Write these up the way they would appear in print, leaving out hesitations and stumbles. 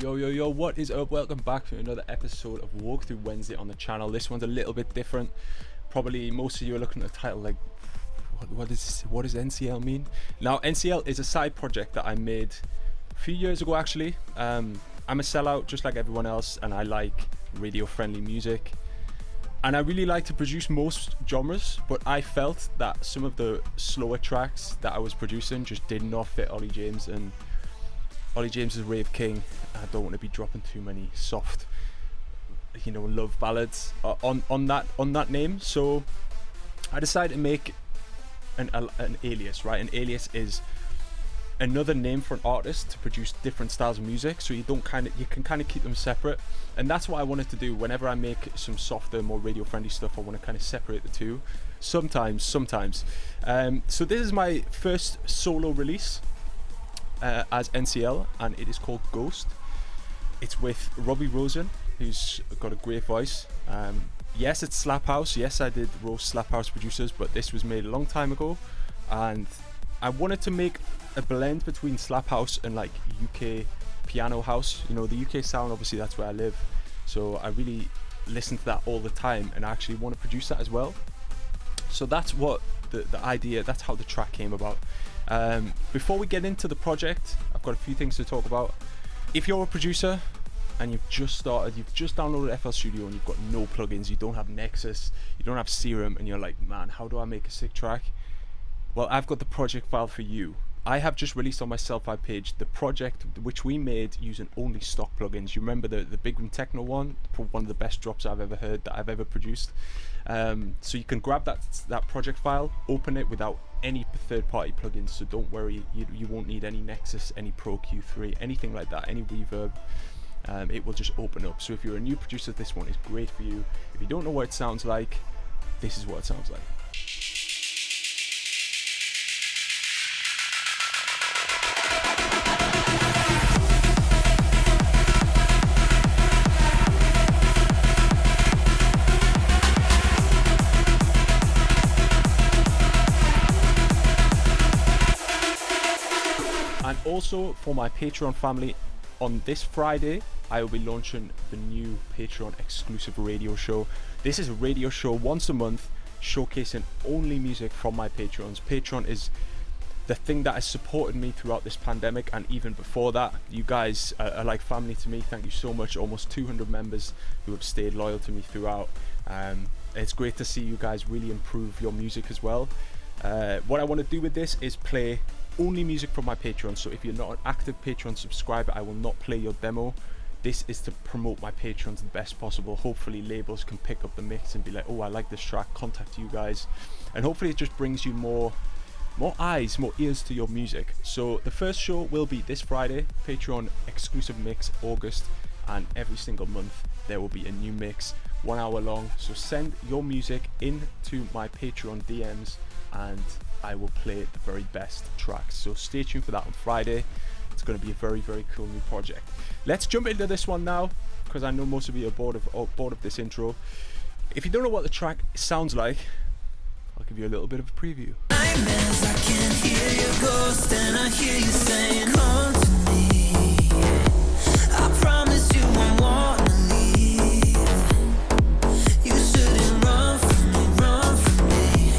Yo, what is up? Welcome back to another episode of Walkthrough Wednesday on the channel. This one's a little bit different. Probably most of you are looking at the title like, what does NCL mean? Now, NCL is a side project that I made a few years ago, actually. I'm a sellout just like everyone else, and I like radio-friendly music. And I really like to produce most genres, but I felt that some of the slower tracks that I was producing just did not fit Ollie James, and Ollie James is Rave King. I don't want to be dropping too many soft, love ballads on that name. So I decided to make an alias, right? An alias is another name for an artist to produce different styles of music, so you can kind of keep them separate. And that's what I wanted to do. Whenever I make some softer, more radio-friendly stuff, I want to kind of separate the two. Sometimes. So this is my first solo release as NCL, and it is called Ghost. It's with Robbie Rosen, who's got a great voice. Yes, it's Slap House. Yes, I did roast Slap House producers, but this was made a long time ago, and I wanted to make a blend between Slap House and like UK piano house. The UK sound, obviously that's where I live, so I really listen to that all the time, and I actually want to produce that as well. So that's what the idea, that's how the track came about. Before we get into the project, I've got a few things to talk about. If you're a producer and you've just downloaded FL Studio and you've got no plugins, you don't have Nexus, you don't have Serum, and you're like, man, how do I make a sick track? Well, I've got the project file for you. I have just released on my Selfie page the project which we made using only stock plugins. You remember the Big Room Techno one of the best drops I've ever heard, that I've ever produced. So you can grab that project file, open it without any third-party plugins, so don't worry, you won't need any Nexus, any Pro Q3, anything like that, any reverb. It will just open up. So if you're a new producer, this one is great for you. If you don't know what it sounds like, this is what it sounds like. And also for my Patreon family, on this Friday, I will be launching the new Patreon exclusive radio show. This is a radio show once a month, showcasing only music from my Patreons. Patreon is the thing that has supported me throughout this pandemic, and even before that. You guys are like family to me. Thank you so much. Almost 200 members who have stayed loyal to me throughout. It's great to see you guys really improve your music as well. What I want to do with this is play only music from my Patreon. So if you're not an active Patreon subscriber, I will not play your demo. This is to promote my Patreons the best possible. Hopefully labels can pick up the mix and be like, oh, I like this track, contact you guys, and hopefully it just brings you more eyes, more ears to your music. So the first show will be this Friday, Patreon exclusive mix, August, and every single month there will be a new mix, 1 hour long. So send your music into my Patreon DMs and I will play the very best tracks. So stay tuned for that on Friday. It's going to be a very, very cool new project. Let's jump into this one now, because I know most of you are bored of this intro. If you don't know what the track sounds like, I'll give you a little bit of a preview. Nightmares, I can hear your ghost, and I hear you saying, come to me. I promise you won't wanna leave. You shouldn't run from me.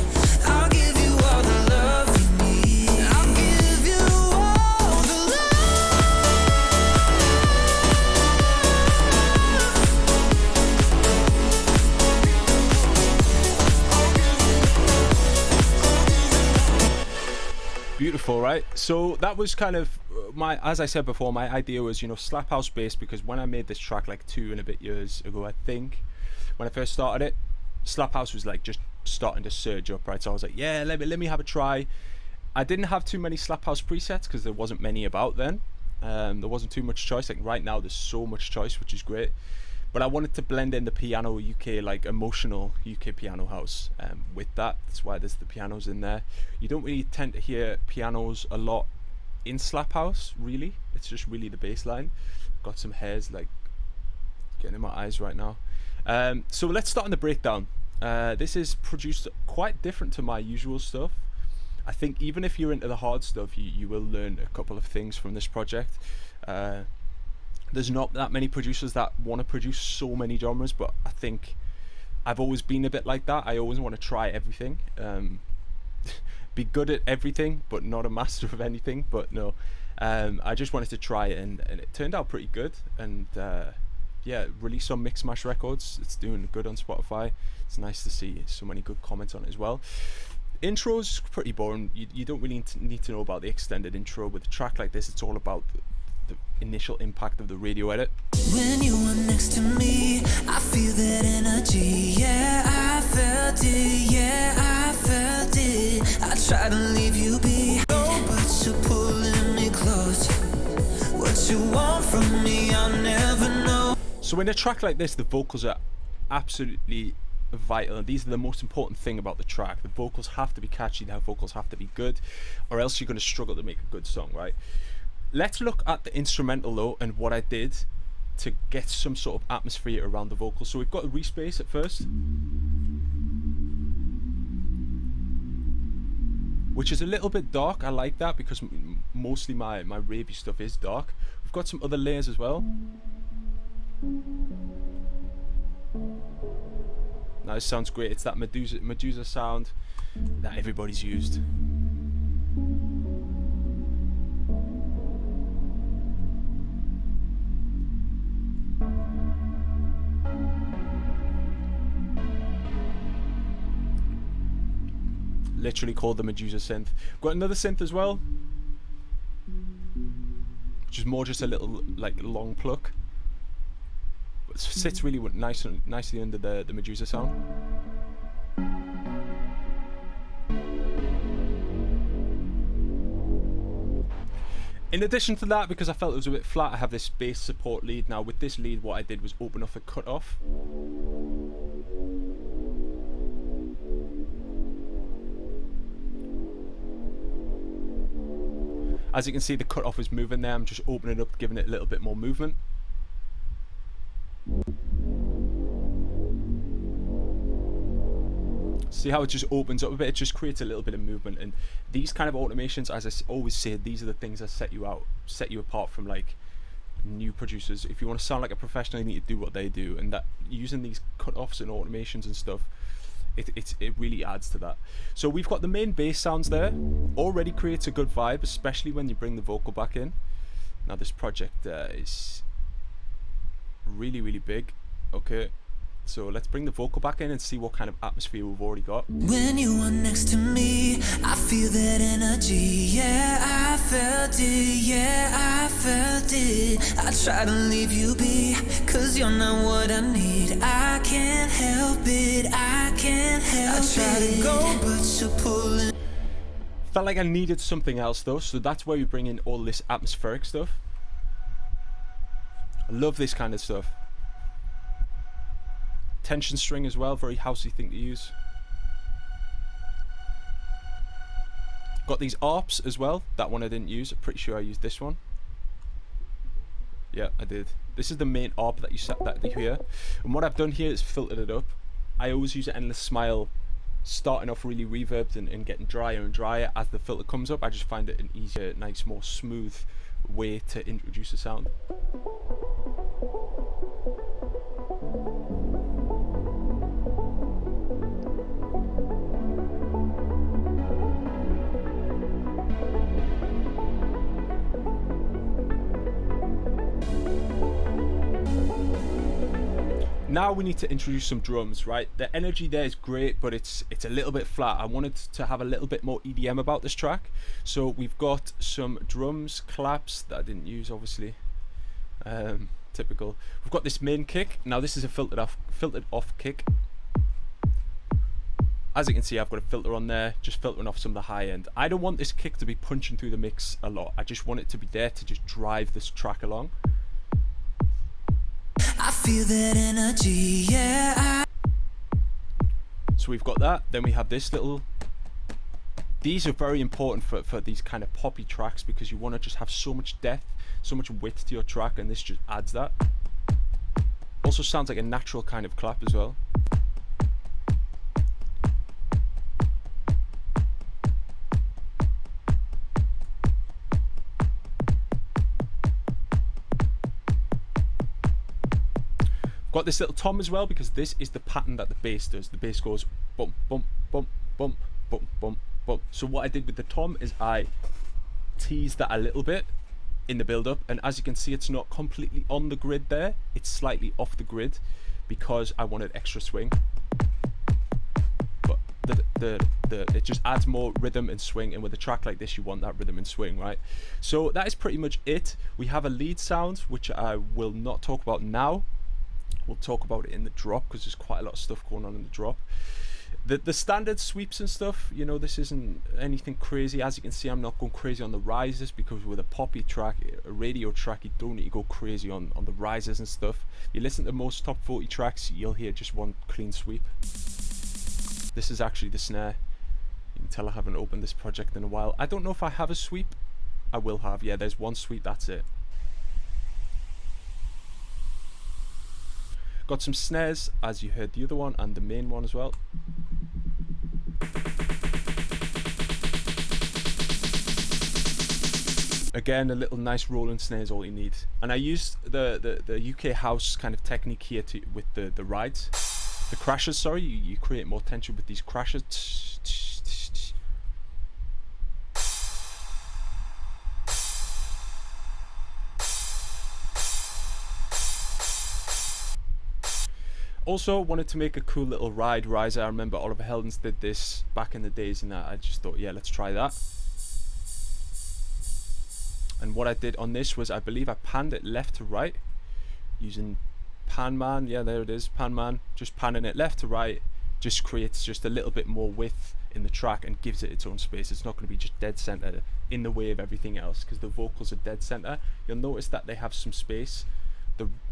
I'll give you all the love you need. I'll give you all the love. Beautiful, right? So that was kind of as I said before, my idea was, slap house based, because when I made this track like 2 and a bit years ago, I think, when I first started it, slap house was like just starting to surge up, right? So I was like, yeah, let me have a try. I didn't have too many slap house presets because there wasn't many about then. There wasn't too much choice. Like right now there's so much choice, which is great. But I wanted to blend in the piano UK, like emotional UK piano house with that. That's why there's the pianos in there. You don't really tend to hear pianos a lot in slap house, really. It's just really the bass line. Got some hairs like getting in my eyes right now. So let's start on the breakdown. This is produced quite different to my usual stuff. I think even if you're into the hard stuff, you will learn a couple of things from this project. there's not that many producers that want to produce so many genres, but I think I've always been a bit like that. I always want to try everything, be good at everything, but not a master of anything. But no, I just wanted to try it, and it turned out pretty good. And yeah, released on Mixmash Records. It's doing good on Spotify. It's nice to see so many good comments on it as well. Intro's pretty boring. You don't really need to know about the extended intro. With a track like this, it's all about the initial impact of the radio edit. When you were next to me, I feel that energy. Yeah, I felt it. Yeah, I felt it. I try to leave you be, but you're pulling me close. What you want from me, I'll never know. So in a track like this, the vocals are absolutely vital, and these are the most important thing about the track. The vocals have to be catchy, the vocals have to be good, or else you're going to struggle to make a good song, right? Let's look at the instrumental though, and what I did to get some sort of atmosphere around the vocals. So we've got a respace at first, which is a little bit dark. I like that because mostly my ravey stuff is dark. We've got some other layers as well. Now this sounds great. It's that Medusa sound that everybody's used. Literally called the Medusa synth. Got another synth as well, which is more just a little like long pluck. But it sits really nicely under the Medusa sound. In addition to that, because I felt it was a bit flat, I have this bass support lead. Now with this lead, what I did was open off a cut off. As you can see, the cutoff is moving there. I'm just opening it up, giving it a little bit more movement. See how it just opens up a bit? It just creates a little bit of movement. And these kind of automations, as I always say, these are the things that set you apart from like new producers. If you want to sound like a professional, you need to do what they do. And that using these cutoffs and automations and stuff, it really adds to that. So we've got the main bass sounds there. Already creates a good vibe, especially when you bring the vocal back in. Now this project is really, really big. Okay, so let's bring the vocal back in and see what kind of atmosphere we've already got. When you were next to me, I feel that energy. Yeah, I felt it. Yeah, I felt it. I try to leave you be, cause you're not what I need. I can't help it. I can't help it. I try to go, but you're pulling. Felt like I needed something else though, so that's where we bring in all this atmospheric stuff. I love this kind of stuff. Tension string as well, very housey thing to use. Got these ARPs as well. That one I didn't use. I'm pretty sure I used this one. Yeah, I did. This is the main ARP that you hear. And what I've done here is filtered it up. I always use an endless smile, starting off really reverbed and getting drier and drier as the filter comes up. I just find it an easier, nice, more smooth way to introduce a sound. Now we need to introduce some drums, right? The energy there is great, but it's a little bit flat. I wanted to have a little bit more EDM about this track. So we've got some drums, claps that I didn't use, obviously. Typical. We've got this main kick. Now this is a filtered off kick. As you can see, I've got a filter on there, just filtering off some of the high end. I don't want this kick to be punching through the mix a lot. I just want it to be there to just drive this track along. I feel that energy, yeah. So we've got that. Then we have this little. These are very important for these kind of poppy tracks because you want to just have so much depth, so much width to your track, and this just adds that. Also sounds like a natural kind of clap as well. Got this little tom as well because this is the pattern that the bass does. The bass goes bump, bump, bump, bump, bump, bump, bump. So what I did with the tom is I teased that a little bit in the build up, and as you can see, it's not completely on the grid there. It's slightly off the grid because I wanted extra swing. But it just adds more rhythm and swing, and with a track like this you want that rhythm and swing, right? So that is pretty much it. We have a lead sound which I will not talk about now. We'll talk about it in the drop because there's quite a lot of stuff going on in the drop. The standard sweeps and stuff, you know, this isn't anything crazy. As you can see, I'm not going crazy on the rises because with a poppy track, a radio track, you don't need to go crazy on the rises and stuff. You listen to most top 40 tracks, you'll hear just one clean sweep. This is actually the snare. You can tell I haven't opened this project in a while. I don't know if I have a sweep. I will have. Yeah, there's one sweep, that's it. Got some snares, as you heard the other one, and the main one as well. Again, a little nice rolling snare is all you need. And I used the UK house kind of technique here with the rides. The crashes, sorry, you create more tension with these crashes. Also wanted to make a cool little ride riser. I remember Oliver Heldens did this back in the days, and I just thought, yeah, let's try that. And what I did on this was, I believe I panned it left to right using Pan Man. Yeah, there it is, Pan Man. Just panning it left to right just creates just a little bit more width in the track and gives it its own space. It's not going to be just dead center in the way of everything else because the vocals are dead center. You'll notice that they have some space.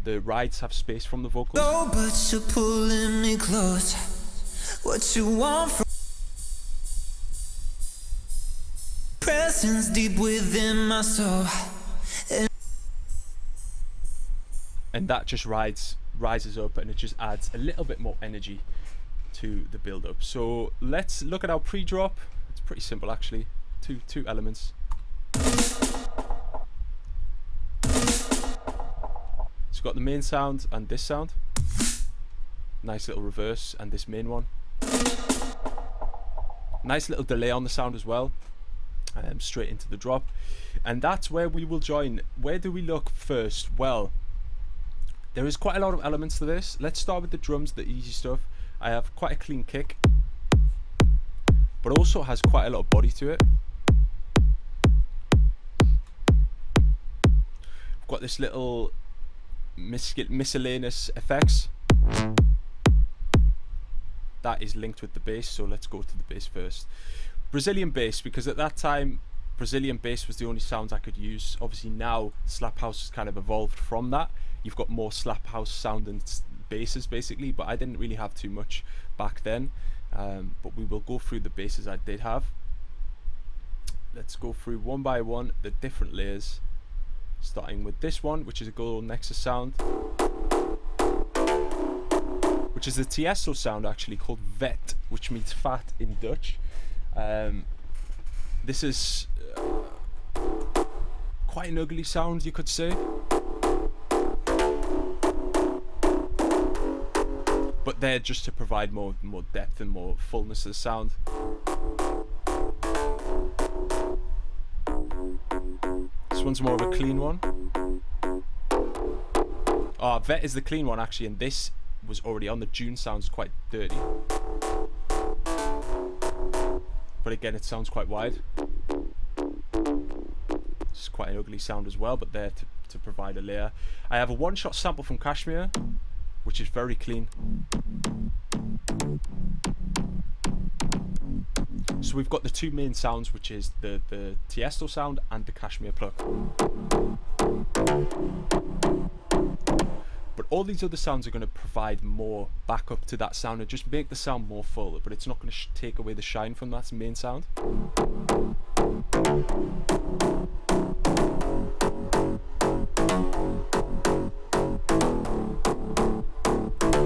The rides have space from the vocals. No, but you're pulling me close. What you want from presence deep within my soul. And that just rises up, and it just adds a little bit more energy to the build up. So let's look at our pre-drop. It's pretty simple actually. Two elements. It's got the main sound and this sound. Nice little reverse and this main one. Nice little delay on the sound as well. Straight into the drop. And that's where we will join. Where do we look first? Well, there is quite a lot of elements to this. Let's start with the drums, the easy stuff. I have quite a clean kick, but also has quite a lot of body to it. I've got this little miscellaneous effects that is linked with the bass, so let's go to the bass first. Brazilian bass, because at that time Brazilian bass was the only sounds I could use. Obviously now slap house has kind of evolved from that. You've got more slap house sound and basses basically, but I didn't really have too much back then. But we will go through the basses I did have. Let's go through one by one the different layers, starting with this one, which is a Gold Nexus sound, which is a Tiesto sound actually, called vet, which means fat in Dutch. This is quite an ugly sound, you could say, but they're just to provide more depth and more fullness of the sound. This one's more of a clean one. Vet is the clean one actually, and this was already on. The June sounds quite dirty, but again it sounds quite wide. It's quite an ugly sound as well, but there to provide a layer. I have a one-shot sample from Kashmir, which is very clean. So we've got the two main sounds, which is the Tiesto sound and the Kashmir pluck. But all these other sounds are going to provide more backup to that sound and just make the sound more full, but it's not going to take away the shine from that main sound.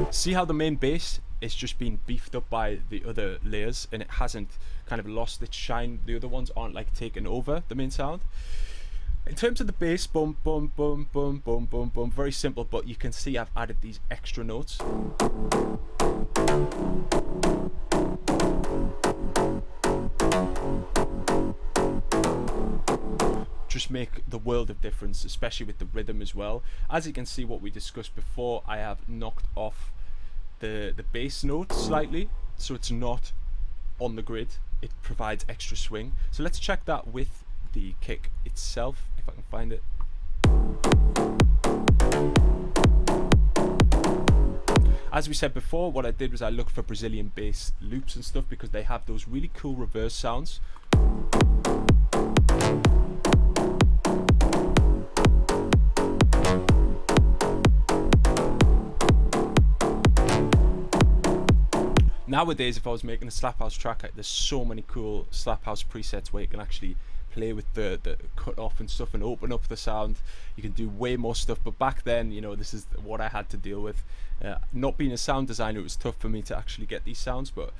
See how the main bass is just being beefed up by the other layers and it hasn't kind of lost its shine. The other ones aren't like taking over the main sound. In terms of the bass, boom, boom, boom, boom, boom, boom, boom, very simple, but you can see I've added these extra notes. Just make the world of difference, especially with the rhythm as well. As you can see, what we discussed before, I have knocked off the bass note slightly, so it's not on the grid. It provides extra swing. So let's check that with the kick itself, if I can find it. As we said before, what I did was I looked for Brazilian bass loops and stuff because they have those really cool reverse sounds. Nowadays, if I was making a slap house track, there's so many cool slap house presets where you can actually play with the cut off and stuff and open up the sound. You can do way more stuff, but back then, you know, this is what I had to deal with. Not being a sound designer, it was tough for me to actually get these sounds, but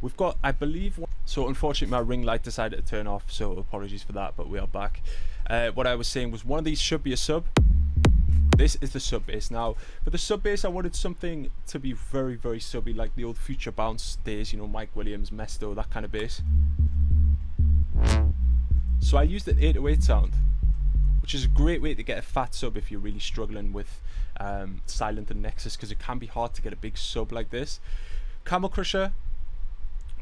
we've got, I believe, so unfortunately my ring light decided to turn off, so apologies for that, but we are back. What I was saying was one of these should be a sub. This is the sub bass. Now, for the sub bass, I wanted something to be very, very subby, like the old Future Bounce days, you know, Mike Williams, Mesto, that kind of bass. So I used an 808 sound, which is a great way to get a fat sub if you're really struggling with Silent and Nexus, because it can be hard to get a big sub like this. Camel Crusher,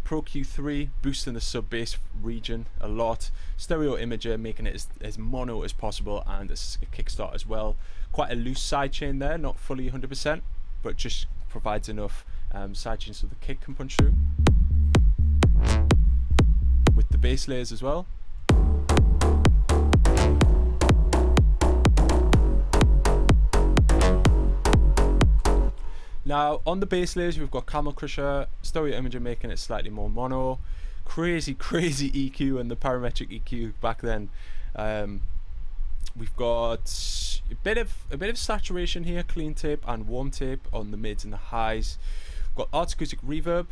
Pro Q3, boosting the sub bass region a lot. Stereo Imager, making it as mono as possible, and a kickstart as well. Quite a loose sidechain there, not fully 100%, but just provides enough sidechain so the kick can punch through. With the bass layers as well. Now, on the bass layers, we've got Camel Crusher, Stereo Imager making it slightly more mono, crazy EQ and the parametric EQ back then. We've got a bit of saturation here, clean tape and warm tape on the mids and the highs. We've got Art Acoustic Reverb,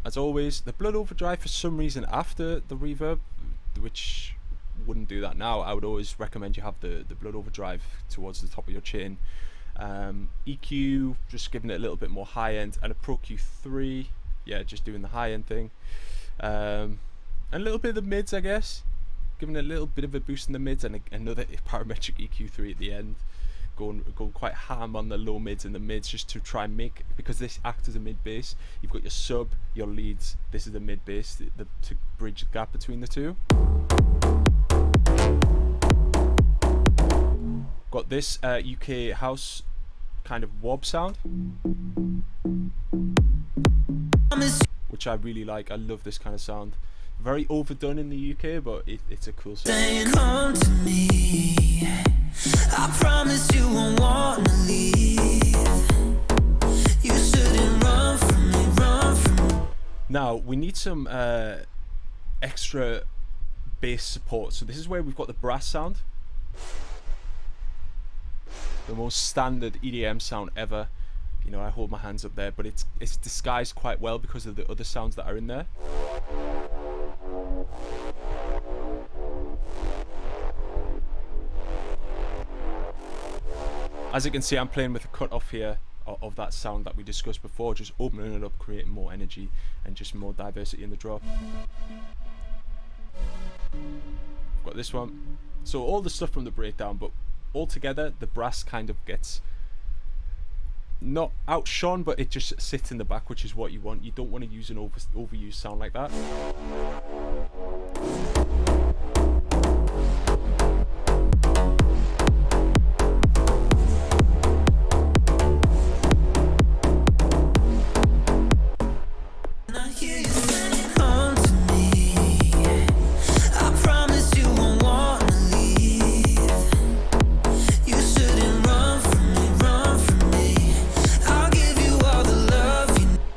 as always. The Blood Overdrive for some reason after the reverb, which wouldn't do that now. I would always recommend you have the Blood Overdrive towards the top of your chain. EQ, just giving it a little bit more high end, and a Pro Q3, yeah, just doing the high end thing, and a little bit of the mids, I guess, giving it a little bit of a boost in the mids, and another parametric EQ3 at the end, going quite ham on the low mids and the mids, just to try and make, because this acts as a mid bass. You've got your sub, your leads, this is the mid bass to bridge the gap between the two. Got this UK house kind of wob sound, which I really like. I love this kind of sound. Very overdone in the UK, but it's a cool sound. Come to me, I promise you won't wanna leave. You shouldn't run from me, run from me. Now we need some extra bass support. So this is where we've got the brass sound. The most standard EDM sound ever. You know, I hold my hands up there, but it's disguised quite well because of the other sounds that are in there. As you can see, I'm playing with a cut off here of that sound that we discussed before, just opening it up, creating more energy and just more diversity in the drop. Got this one. So all the stuff from the breakdown, but altogether the brass kind of gets not outshone, but it just sits in the back, which is what you want. You don't want to use an overused sound like that.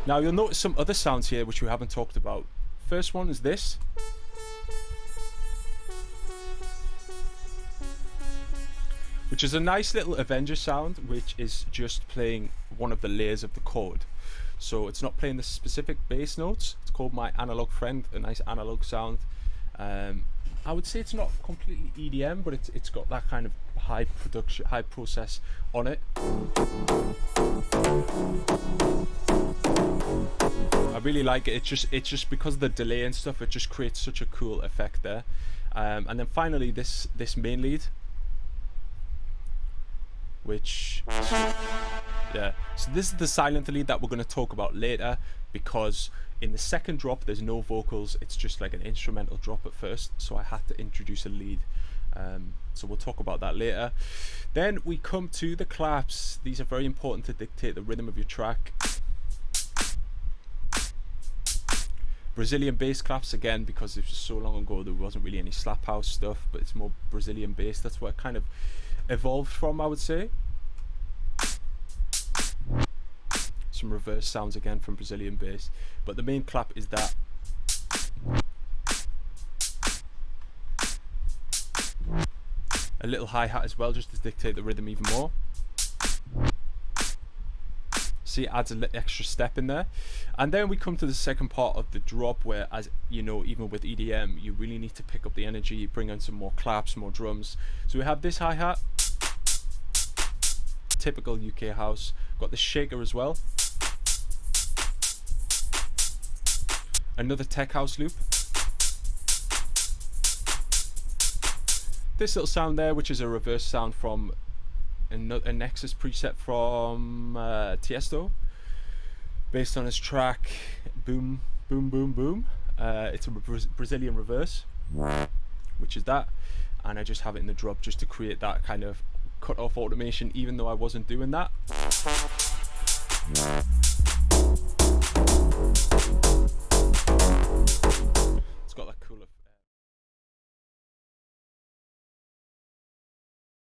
Now you'll notice some other sounds here which we haven't talked about. First one is this. Which is a nice little Avenger sound, which is just playing one of the layers of the chord. So it's not playing the specific bass notes. It's called My Analog Friend, a nice analog sound. I would say it's not completely EDM, but it's got that kind of high production, high process on it. I really like it. It's just because of the delay and stuff, it just creates such a cool effect there. And then finally this main lead, which, yeah, so this is the silent lead that we're going to talk about later, because in the second drop there's no vocals, it's just like an instrumental drop at first, so I had to introduce a lead. So we'll talk about that later. Then we come to the claps. These are very important to dictate the rhythm of your track. Brazilian bass claps, again, because it was so long ago there wasn't really any slap house stuff, but it's more Brazilian bass. That's where it kind of evolved from, I would say. Some reverse sounds again from Brazilian bass, but the main clap is that. A little hi-hat as well, just to dictate the rhythm even more. See, it adds an extra step in there. And then we come to the second part of the drop, where, as you know, even with EDM, you really need to pick up the energy, bring in some more claps, more drums. So we have this hi-hat, typical UK house. Got the shaker as well. Another tech house loop. This little sound there, which is a reverse sound from a Nexus preset from Tiesto, based on his track Boom Boom Boom Boom. It's a Brazilian reverse, which is that, and I just have it in the drop just to create that kind of cut off automation, even though I wasn't doing that.